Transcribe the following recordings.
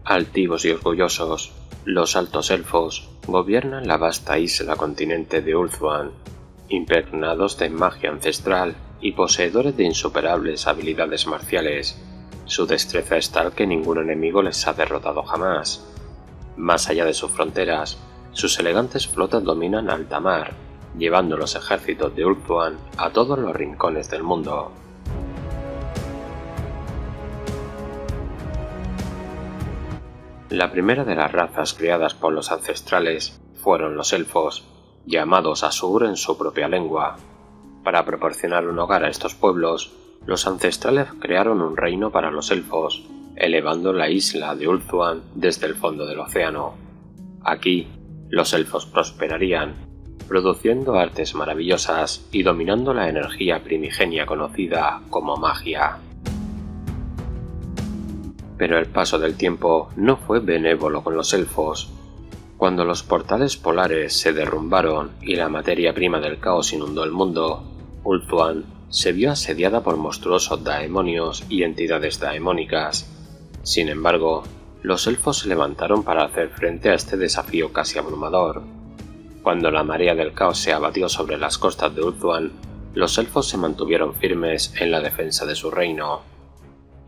Altivos y orgullosos, los altos elfos gobiernan la vasta isla continente de Ulthuan, impregnados de magia ancestral y poseedores de insuperables habilidades marciales. Su destreza es tal que ningún enemigo les ha derrotado jamás. Más allá de sus fronteras, sus elegantes flotas dominan alta mar, llevando los ejércitos de Ulthuan a todos los rincones del mundo. La primera de las razas creadas por los ancestrales fueron los elfos, llamados Asur en su propia lengua. Para proporcionar un hogar a estos pueblos, los ancestrales crearon un reino para los elfos, elevando la isla de Ulthuan desde el fondo del océano. Aquí, los elfos prosperarían, produciendo artes maravillosas y dominando la energía primigenia conocida como magia. Pero el paso del tiempo no fue benévolo con los elfos. Cuando los portales polares se derrumbaron y la materia prima del caos inundó el mundo, Ulthuan se vio asediada por monstruosos daemonios y entidades daemónicas. Sin embargo, los elfos se levantaron para hacer frente a este desafío casi abrumador. Cuando la marea del caos se abatió sobre las costas de Ulthuan, los elfos se mantuvieron firmes en la defensa de su reino.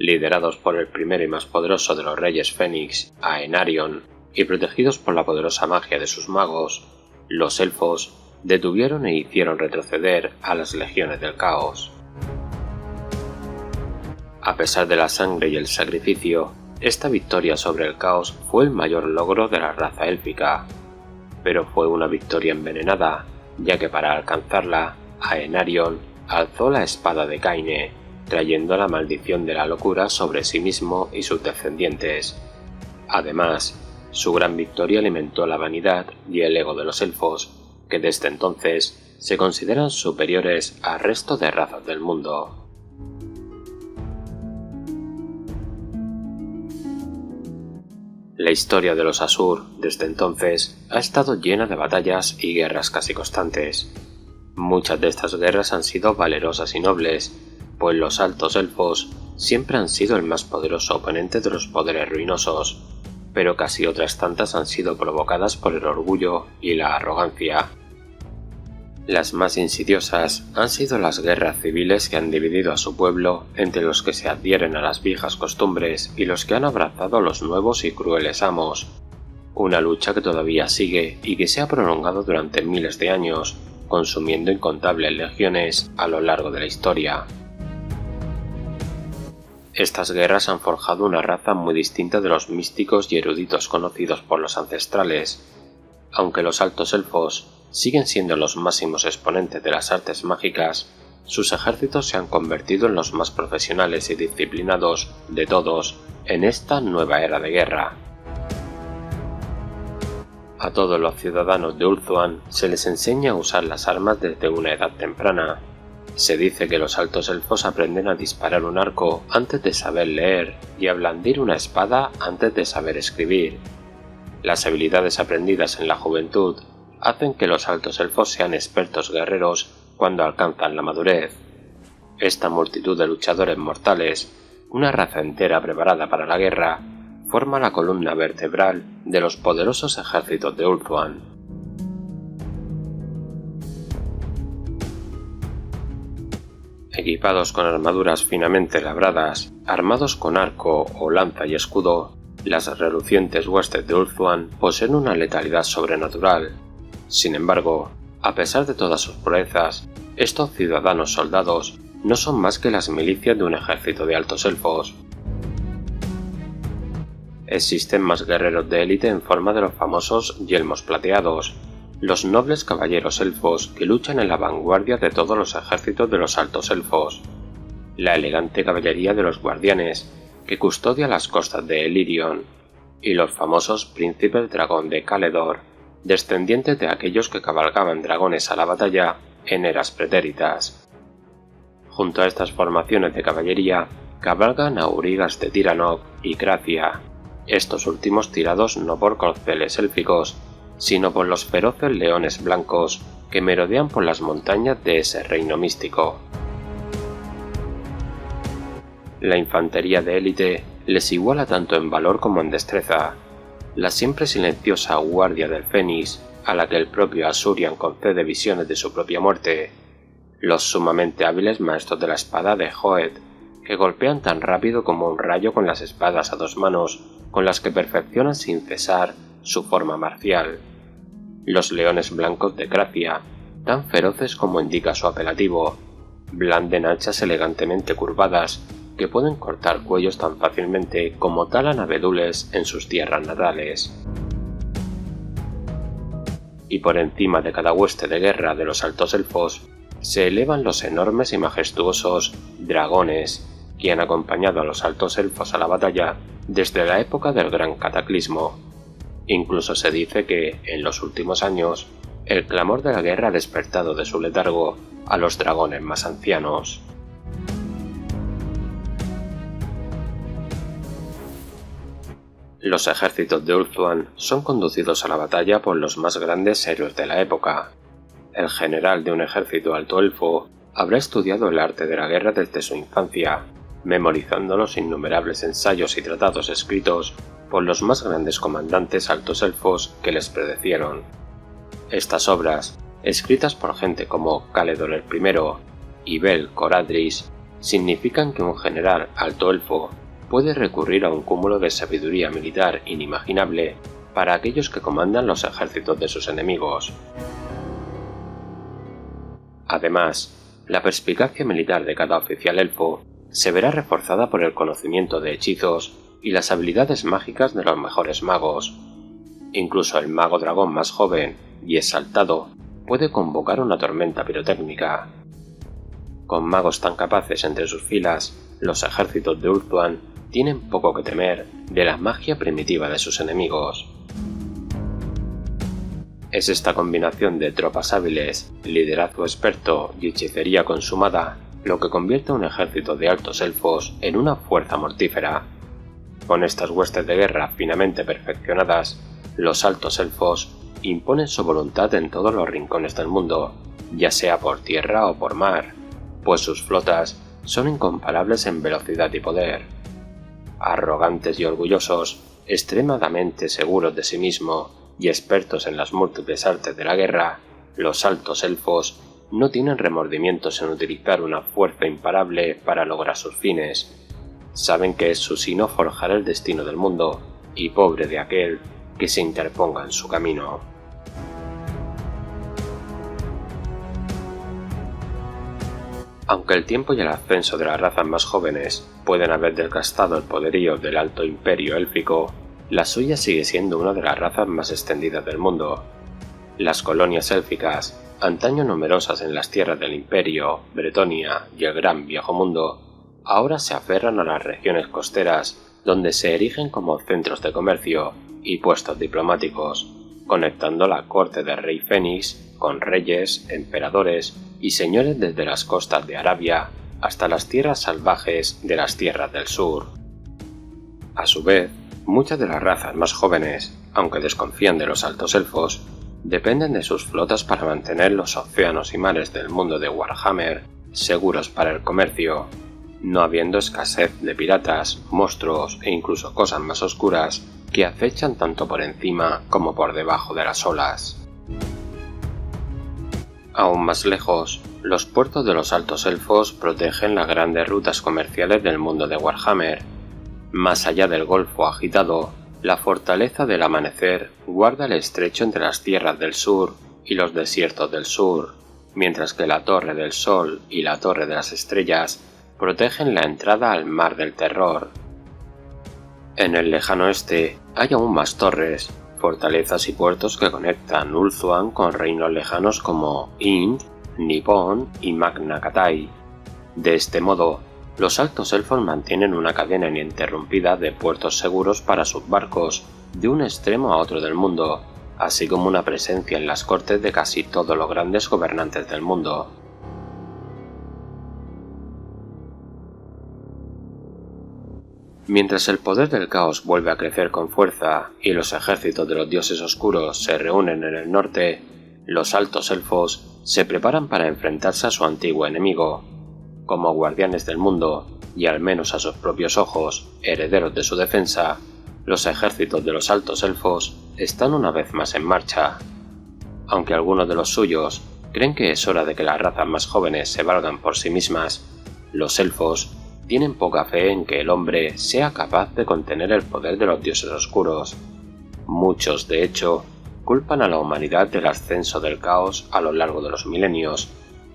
Liderados por el primero y más poderoso de los reyes Fénix, Aenarion, y protegidos por la poderosa magia de sus magos, los elfos detuvieron e hicieron retroceder a las legiones del caos. A pesar de la sangre y el sacrificio, esta victoria sobre el caos fue el mayor logro de la raza élfica, pero fue una victoria envenenada, ya que para alcanzarla, Aenarion alzó la espada de Kaine, trayendo la maldición de la locura sobre sí mismo y sus descendientes. Además, su gran victoria alimentó la vanidad y el ego de los elfos, que desde entonces se consideran superiores al resto de razas del mundo. La historia de los Asur, desde entonces, ha estado llena de batallas y guerras casi constantes. Muchas de estas guerras han sido valerosas y nobles, pues los altos elfos siempre han sido el más poderoso oponente de los poderes ruinosos, pero casi otras tantas han sido provocadas por el orgullo y la arrogancia. Las más insidiosas han sido las guerras civiles que han dividido a su pueblo entre los que se adhieren a las viejas costumbres y los que han abrazado a los nuevos y crueles amos. Una lucha que todavía sigue y que se ha prolongado durante miles de años, consumiendo incontables legiones a lo largo de la historia. Estas guerras han forjado una raza muy distinta de los místicos y eruditos conocidos por los ancestrales. Aunque los altos elfos siguen siendo los máximos exponentes de las artes mágicas, sus ejércitos se han convertido en los más profesionales y disciplinados de todos en esta nueva era de guerra. A todos los ciudadanos de Ulthuan se les enseña a usar las armas desde una edad temprana. Se dice que los altos elfos aprenden a disparar un arco antes de saber leer y a blandir una espada antes de saber escribir. Las habilidades aprendidas en la juventud hacen que los altos elfos sean expertos guerreros cuando alcanzan la madurez. Esta multitud de luchadores mortales, una raza entera preparada para la guerra, forma la columna vertebral de los poderosos ejércitos de Ulthuan. Equipados con armaduras finamente labradas, armados con arco o lanza y escudo, las relucientes huestes de Ulthuan poseen una letalidad sobrenatural. Sin embargo, a pesar de todas sus proezas, estos ciudadanos soldados no son más que las milicias de un ejército de altos elfos. Existen más guerreros de élite en forma de los famosos yelmos plateados, los nobles caballeros elfos que luchan en la vanguardia de todos los ejércitos de los altos elfos, la elegante caballería de los guardianes, que custodia las costas de Elirion, y los famosos príncipes dragón de Caledor, descendientes de aquellos que cabalgaban dragones a la batalla en eras pretéritas. Junto a estas formaciones de caballería cabalgan aurigas de Tiranoc y Cracia, estos últimos tirados no por corceles élficos, sino por los feroces leones blancos que merodean por las montañas de ese reino místico. La infantería de élite les iguala tanto en valor como en destreza. La siempre silenciosa guardia del Fénix, a la que el propio Asurian concede visiones de su propia muerte. Los sumamente hábiles maestros de la espada de Hoeth, que golpean tan rápido como un rayo con las espadas a dos manos, con las que perfeccionan sin cesar su forma marcial. Los leones blancos de Cracia, tan feroces como indica su apelativo, blanden hachas elegantemente curvadas que pueden cortar cuellos tan fácilmente como talan abedules en sus tierras natales. Y por encima de cada hueste de guerra de los altos elfos se elevan los enormes y majestuosos dragones que han acompañado a los altos elfos a la batalla desde la época del Gran Cataclismo. Incluso se dice que, en los últimos años, el clamor de la guerra ha despertado de su letargo a los dragones más ancianos. Los ejércitos de Ulthuan son conducidos a la batalla por los más grandes héroes de la época. El general de un ejército alto elfo habrá estudiado el arte de la guerra desde su infancia, memorizando los innumerables ensayos y tratados escritos por los más grandes comandantes altos elfos que les predecieron. Estas obras, escritas por gente como Caledor el I y Bel-Coradris, significan que un general alto elfo puede recurrir a un cúmulo de sabiduría militar inimaginable para aquellos que comandan los ejércitos de sus enemigos. Además, la perspicacia militar de cada oficial elfo se verá reforzada por el conocimiento de hechizos y las habilidades mágicas de los mejores magos. Incluso el mago dragón más joven y exaltado puede convocar una tormenta pirotécnica. Con magos tan capaces entre sus filas, los ejércitos de Ulthuan tienen poco que temer de la magia primitiva de sus enemigos. Es esta combinación de tropas hábiles, liderazgo experto y hechicería consumada lo que convierte a un ejército de altos elfos en una fuerza mortífera. Con estas huestes de guerra finamente perfeccionadas, los altos elfos imponen su voluntad en todos los rincones del mundo, ya sea por tierra o por mar, pues sus flotas son incomparables en velocidad y poder. Arrogantes y orgullosos, extremadamente seguros de sí mismos y expertos en las múltiples artes de la guerra, los altos elfos no tienen remordimientos en utilizar una fuerza imparable para lograr sus fines. Saben que es su sino forjar el destino del mundo, y pobre de aquel que se interponga en su camino. Aunque el tiempo y el ascenso de las razas más jóvenes pueden haber desgastado el poderío del alto imperio élfico, la suya sigue siendo una de las razas más extendidas del mundo. Las colonias élficas, antaño numerosas en las tierras del Imperio, Bretonia y el Gran Viejo Mundo, ahora se aferran a las regiones costeras, donde se erigen como centros de comercio y puestos diplomáticos, conectando la corte del rey Fénix con reyes, emperadores y señores desde las costas de Arabia hasta las tierras salvajes de las tierras del sur. A su vez, muchas de las razas más jóvenes, aunque desconfían de los altos elfos, dependen de sus flotas para mantener los océanos y mares del mundo de Warhammer seguros para el comercio, no habiendo escasez de piratas, monstruos e incluso cosas más oscuras que acechan tanto por encima como por debajo de las olas. Aún más lejos, los puertos de los altos elfos protegen las grandes rutas comerciales del mundo de Warhammer. Más allá del golfo agitado, la fortaleza del amanecer guarda el estrecho entre las tierras del sur y los desiertos del sur, mientras que la Torre del Sol y la Torre de las Estrellas protegen la entrada al Mar del Terror. En el lejano oeste hay aún más torres, fortalezas y puertos que conectan Ulthuan con reinos lejanos como Ind, Nippon y Magna Katai. De este modo, los altos elfos mantienen una cadena ininterrumpida de puertos seguros para sus barcos de un extremo a otro del mundo, así como una presencia en las cortes de casi todos los grandes gobernantes del mundo. Mientras el poder del caos vuelve a crecer con fuerza y los ejércitos de los dioses oscuros se reúnen en el norte, los altos elfos se preparan para enfrentarse a su antiguo enemigo. Como guardianes del mundo, y al menos a sus propios ojos, herederos de su defensa, los ejércitos de los altos elfos están una vez más en marcha. Aunque algunos de los suyos creen que es hora de que las razas más jóvenes se valgan por sí mismas, los elfos tienen poca fe en que el hombre sea capaz de contener el poder de los dioses oscuros. Muchos, de hecho, culpan a la humanidad del ascenso del caos a lo largo de los milenios,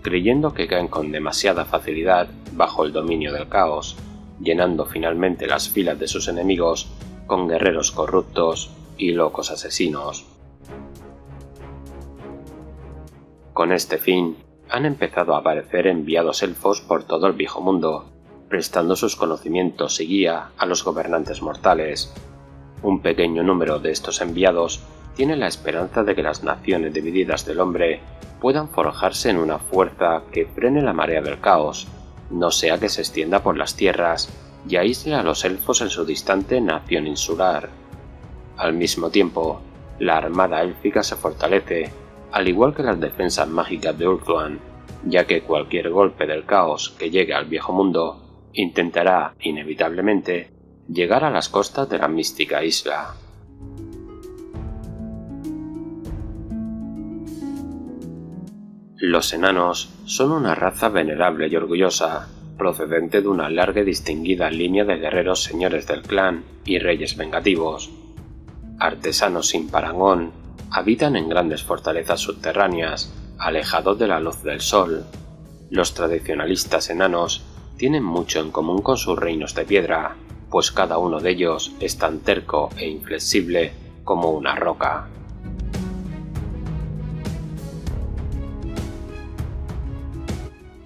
creyendo que caen con demasiada facilidad bajo el dominio del caos, llenando finalmente las filas de sus enemigos con guerreros corruptos y locos asesinos. Con este fin, han empezado a aparecer enviados elfos por todo el viejo mundo, prestando sus conocimientos y guía a los gobernantes mortales. Un pequeño número de estos enviados tiene la esperanza de que las naciones divididas del hombre puedan forjarse en una fuerza que frene la marea del caos, no sea que se extienda por las tierras y aísle a los elfos en su distante nación insular. Al mismo tiempo, la armada élfica se fortalece, al igual que las defensas mágicas de Ulthuan, ya que cualquier golpe del caos que llegue al viejo mundo intentará, inevitablemente, llegar a las costas de la mística isla. Los enanos son una raza venerable y orgullosa, procedente de una larga y distinguida línea de guerreros señores del clan y reyes vengativos. Artesanos sin parangón, habitan en grandes fortalezas subterráneas, alejados de la luz del sol. Los tradicionalistas enanos tienen mucho en común con sus reinos de piedra, pues cada uno de ellos es tan terco e inflexible como una roca.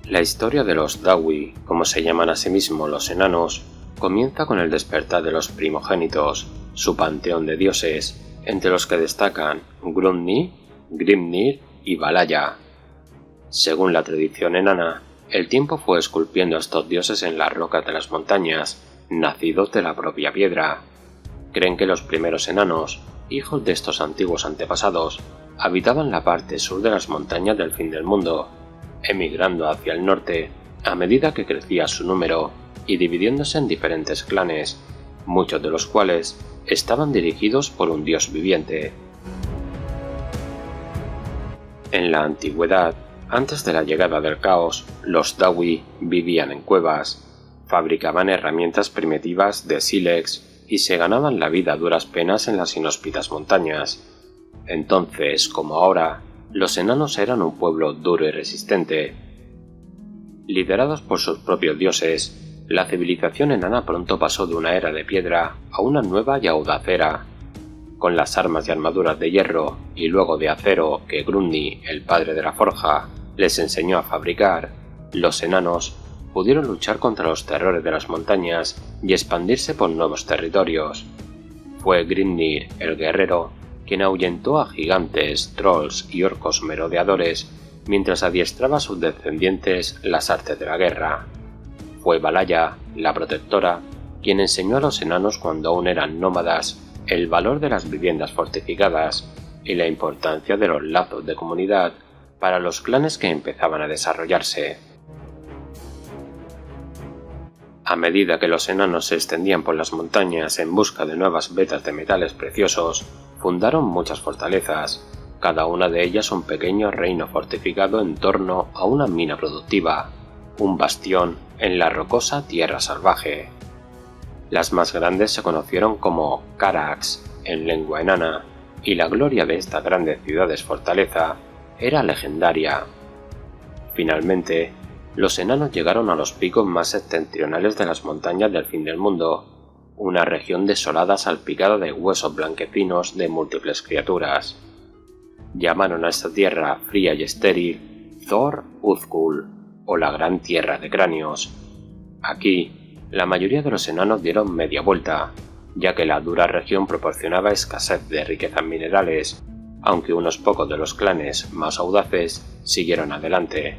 La historia de los Dawi, como se llaman a sí mismos los enanos, comienza con el despertar de los primogénitos, su panteón de dioses, entre los que destacan Gungnir, Grimnir y Valhalla. Según la tradición enana, el tiempo fue esculpiendo a estos dioses en las rocas de las montañas, nacidos de la propia piedra. Creen que los primeros enanos, hijos de estos antiguos antepasados, habitaban la parte sur de las montañas del fin del mundo, emigrando hacia el norte a medida que crecía su número y dividiéndose en diferentes clanes, muchos de los cuales estaban dirigidos por un dios viviente. En la antigüedad, antes de la llegada del caos, los Dawi vivían en cuevas, fabricaban herramientas primitivas de sílex y se ganaban la vida a duras penas en las inhóspitas montañas. Entonces, como ahora, los enanos eran un pueblo duro y resistente. Liderados por sus propios dioses, la civilización enana pronto pasó de una era de piedra a una nueva y audaz era. Con las armas y armaduras de hierro y luego de acero que Grunni, el padre de la forja, les enseñó a fabricar, los enanos pudieron luchar contra los terrores de las montañas y expandirse por nuevos territorios. Fue Grimnir, el guerrero, quien ahuyentó a gigantes, trolls y orcos merodeadores mientras adiestraba a sus descendientes las artes de la guerra. Fue Valhalla, la protectora, quien enseñó a los enanos cuando aún eran nómadas el valor de las viviendas fortificadas y la importancia de los lazos de comunidad para los clanes que empezaban a desarrollarse. A medida que los enanos se extendían por las montañas en busca de nuevas vetas de metales preciosos, fundaron muchas fortalezas, cada una de ellas un pequeño reino fortificado en torno a una mina productiva, un bastión en la rocosa tierra salvaje. Las más grandes se conocieron como Carax en lengua enana, y la gloria de estas grandes ciudades fortaleza era legendaria. Finalmente, los enanos llegaron a los picos más septentrionales de las montañas del fin del mundo, una región desolada salpicada de huesos blanquecinos de múltiples criaturas. Llamaron a esta tierra fría y estéril Thor Uzkul, o la Gran Tierra de Cráneos. Aquí, la mayoría de los enanos dieron media vuelta, ya que la dura región proporcionaba escasez de riquezas minerales, aunque unos pocos de los clanes más audaces siguieron adelante,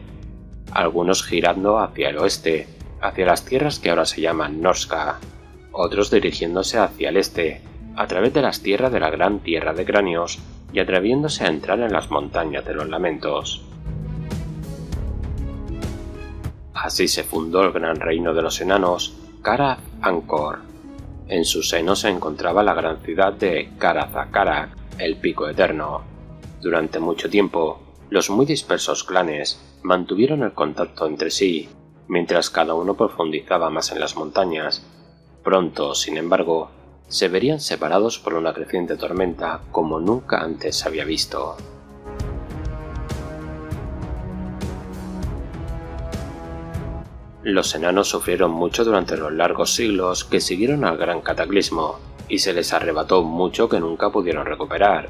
algunos girando hacia el oeste, hacia las tierras que ahora se llaman Norska, otros dirigiéndose hacia el este, a través de las tierras de la Gran Tierra de Cráneos y atreviéndose a entrar en las montañas de los lamentos. Así se fundó el gran reino de los enanos, Karath-Angkor. En su seno se encontraba la gran ciudad de Karath-Karak, el Pico Eterno. Durante mucho tiempo, los muy dispersos clanes mantuvieron el contacto entre sí, mientras cada uno profundizaba más en las montañas. Pronto, sin embargo, se verían separados por una creciente tormenta como nunca antes se había visto. Los enanos sufrieron mucho durante los largos siglos que siguieron al gran cataclismo, y se les arrebató mucho que nunca pudieron recuperar.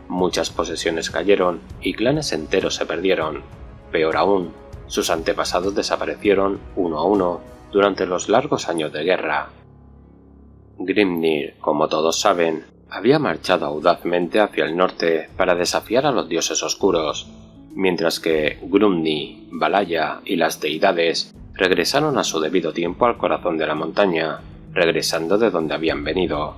Muchas posesiones cayeron y clanes enteros se perdieron. Peor aún, sus antepasados desaparecieron uno a uno durante los largos años de guerra. Grimnir, como todos saben, había marchado audazmente hacia el norte para desafiar a los dioses oscuros, mientras que Grumni, Valaya y las deidades regresaron a su debido tiempo al corazón de la montaña, regresando de donde habían venido.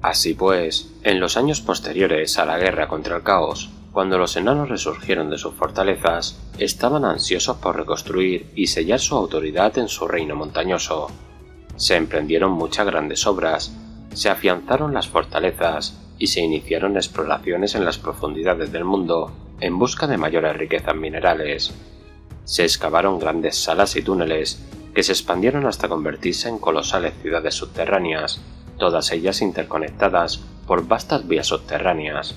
Así pues, en los años posteriores a la guerra contra el caos, cuando los enanos resurgieron de sus fortalezas, estaban ansiosos por reconstruir y sellar su autoridad en su reino montañoso. Se emprendieron muchas grandes obras, se afianzaron las fortalezas y se iniciaron exploraciones en las profundidades del mundo en busca de mayores riquezas minerales. Se excavaron grandes salas y túneles que se expandieron hasta convertirse en colosales ciudades subterráneas, todas ellas interconectadas por vastas vías subterráneas.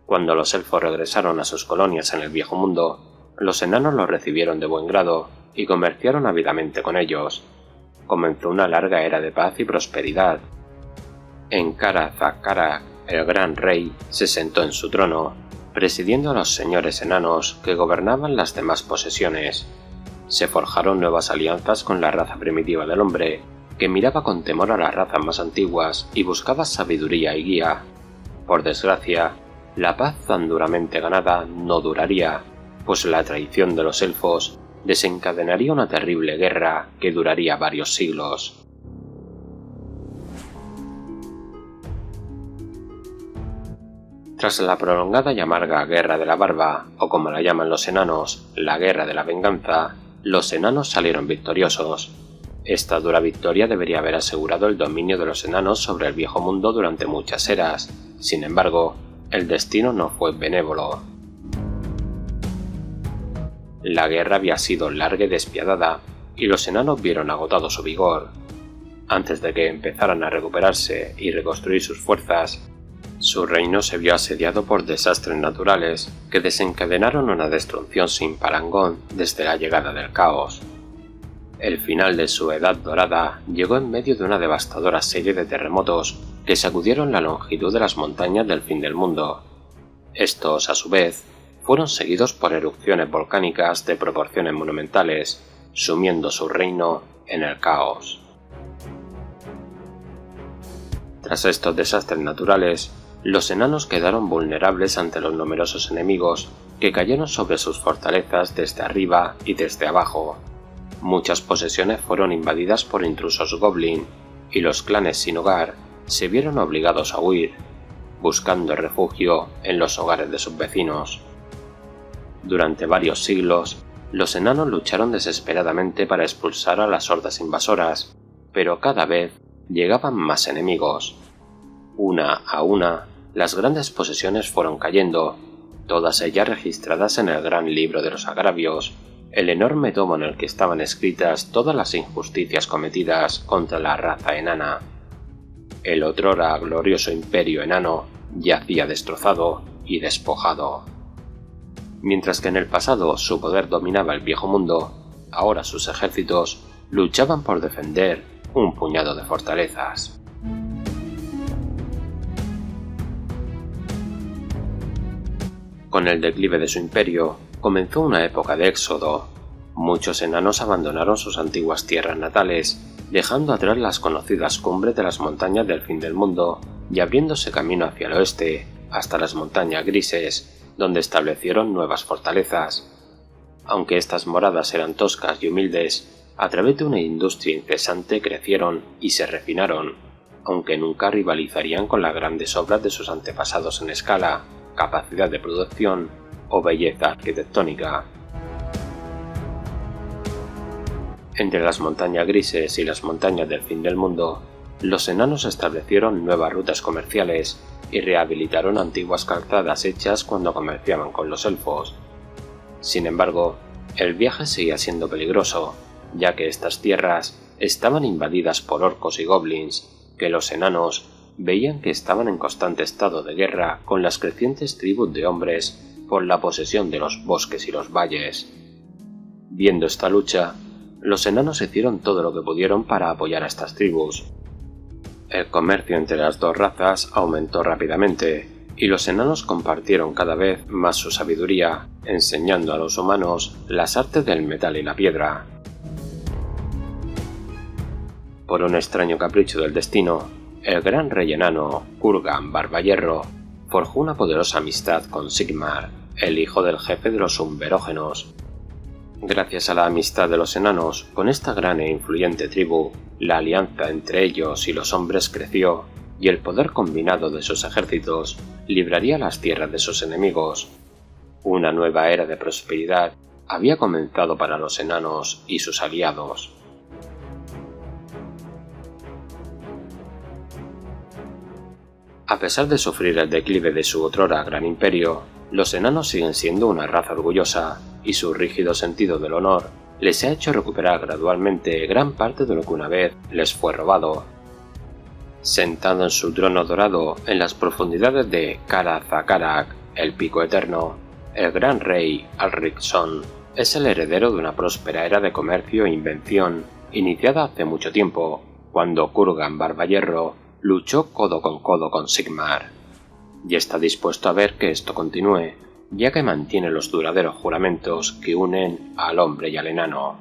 Cuando los elfos regresaron a sus colonias en el Viejo Mundo, los enanos los recibieron de buen grado y comerciaron ávidamente con ellos. Comenzó una larga era de paz y prosperidad. En Karath-Karak, el gran rey se sentó en su trono, presidiendo a los señores enanos que gobernaban las demás posesiones. Se forjaron nuevas alianzas con la raza primitiva del hombre, que miraba con temor a las razas más antiguas y buscaba sabiduría y guía. Por desgracia, la paz tan duramente ganada no duraría, pues la traición de los elfos desencadenaría una terrible guerra que duraría varios siglos. Tras la prolongada y amarga Guerra de la Barba, o como la llaman los enanos, la Guerra de la Venganza, los enanos salieron victoriosos. Esta dura victoria debería haber asegurado el dominio de los enanos sobre el Viejo Mundo durante muchas eras. Sin embargo, el destino no fue benévolo. La guerra había sido larga y despiadada, y los enanos vieron agotado su vigor. Antes de que empezaran a recuperarse y reconstruir sus fuerzas, su reino se vio asediado por desastres naturales que desencadenaron una destrucción sin parangón desde la llegada del caos. El final de su Edad Dorada llegó en medio de una devastadora serie de terremotos que sacudieron la longitud de las montañas del fin del mundo. Estos, a su vez, fueron seguidos por erupciones volcánicas de proporciones monumentales, sumiendo su reino en el caos. Tras estos desastres naturales, los enanos quedaron vulnerables ante los numerosos enemigos que cayeron sobre sus fortalezas desde arriba y desde abajo. Muchas posesiones fueron invadidas por intrusos goblin, y los clanes sin hogar se vieron obligados a huir, buscando refugio en los hogares de sus vecinos. Durante varios siglos, los enanos lucharon desesperadamente para expulsar a las hordas invasoras, pero cada vez llegaban más enemigos. Una a una, las grandes posesiones fueron cayendo, todas ellas registradas en el gran libro de los agravios, el enorme tomo en el que estaban escritas todas las injusticias cometidas contra la raza enana. El otrora glorioso imperio enano yacía destrozado y despojado. Mientras que en el pasado su poder dominaba el Viejo Mundo, ahora sus ejércitos luchaban por defender un puñado de fortalezas. Con el declive de su imperio, comenzó una época de éxodo. Muchos enanos abandonaron sus antiguas tierras natales, dejando atrás las conocidas cumbres de las montañas del fin del mundo y abriéndose camino hacia el oeste, hasta las montañas grises, donde establecieron nuevas fortalezas. Aunque estas moradas eran toscas y humildes, a través de una industria incesante crecieron y se refinaron, aunque nunca rivalizarían con las grandes obras de sus antepasados en escala, capacidad de producción o belleza arquitectónica. Entre las montañas grises y las montañas del fin del mundo, los enanos establecieron nuevas rutas comerciales y rehabilitaron antiguas calzadas hechas cuando comerciaban con los elfos. Sin embargo, el viaje seguía siendo peligroso, ya que estas tierras estaban invadidas por orcos y goblins, que los enanos veían que estaban en constante estado de guerra con las crecientes tribus de hombres por la posesión de los bosques y los valles. Viendo esta lucha, los enanos hicieron todo lo que pudieron para apoyar a estas tribus. El comercio entre las dos razas aumentó rápidamente, y los enanos compartieron cada vez más su sabiduría, enseñando a los humanos las artes del metal y la piedra. Por un extraño capricho del destino, el gran rey enano, Kurgan Barbahierro, forjó una poderosa amistad con Sigmar, el hijo del jefe de los umberógenos. Gracias a la amistad de los enanos con esta gran e influyente tribu, la alianza entre ellos y los hombres creció, y el poder combinado de sus ejércitos libraría las tierras de sus enemigos. Una nueva era de prosperidad había comenzado para los enanos y sus aliados. A pesar de sufrir el declive de su otrora gran imperio, los enanos siguen siendo una raza orgullosa, y su rígido sentido del honor les ha hecho recuperar gradualmente gran parte de lo que una vez les fue robado. Sentado en su trono dorado en las profundidades de Kara-Zakarak, el Pico Eterno, el gran rey Alric-Son es el heredero de una próspera era de comercio e invención iniciada hace mucho tiempo, cuando Kurgan Barbahierro luchó codo con Sigmar, y está dispuesto a ver que esto continúe, ya que mantiene los duraderos juramentos que unen al hombre y al enano.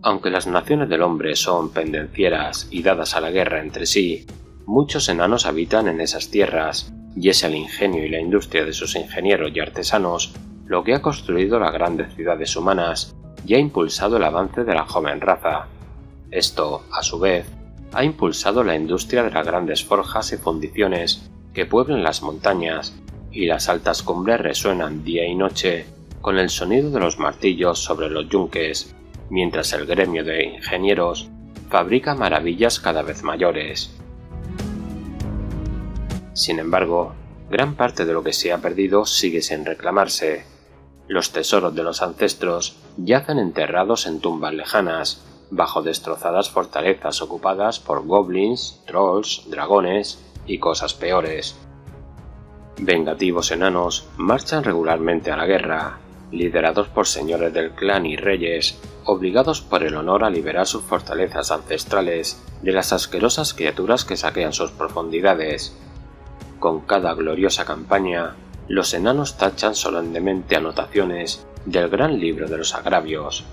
Aunque las naciones del hombre son pendencieras y dadas a la guerra entre sí, muchos enanos habitan en esas tierras, y es el ingenio y la industria de sus ingenieros y artesanos lo que ha construido las grandes ciudades humanas y ha impulsado el avance de la joven raza. Esto, a su vez, ha impulsado la industria de las grandes forjas y fundiciones que pueblan las montañas, y las altas cumbres resuenan día y noche con el sonido de los martillos sobre los yunques, mientras el gremio de ingenieros fabrica maravillas cada vez mayores. Sin embargo, gran parte de lo que se ha perdido sigue sin reclamarse. Los tesoros de los ancestros yacen enterrados en tumbas lejanas, bajo destrozadas fortalezas ocupadas por goblins, trolls, dragones y cosas peores. Vengativos enanos marchan regularmente a la guerra, liderados por señores del clan y reyes, obligados por el honor a liberar sus fortalezas ancestrales de las asquerosas criaturas que saquean sus profundidades. Con cada gloriosa campaña, los enanos tachan solemnemente anotaciones del gran libro de los agravios.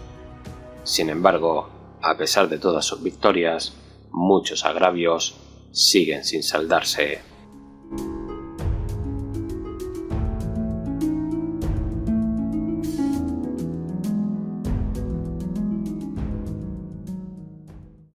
Sin embargo, a pesar de todas sus victorias, muchos agravios siguen sin saldarse.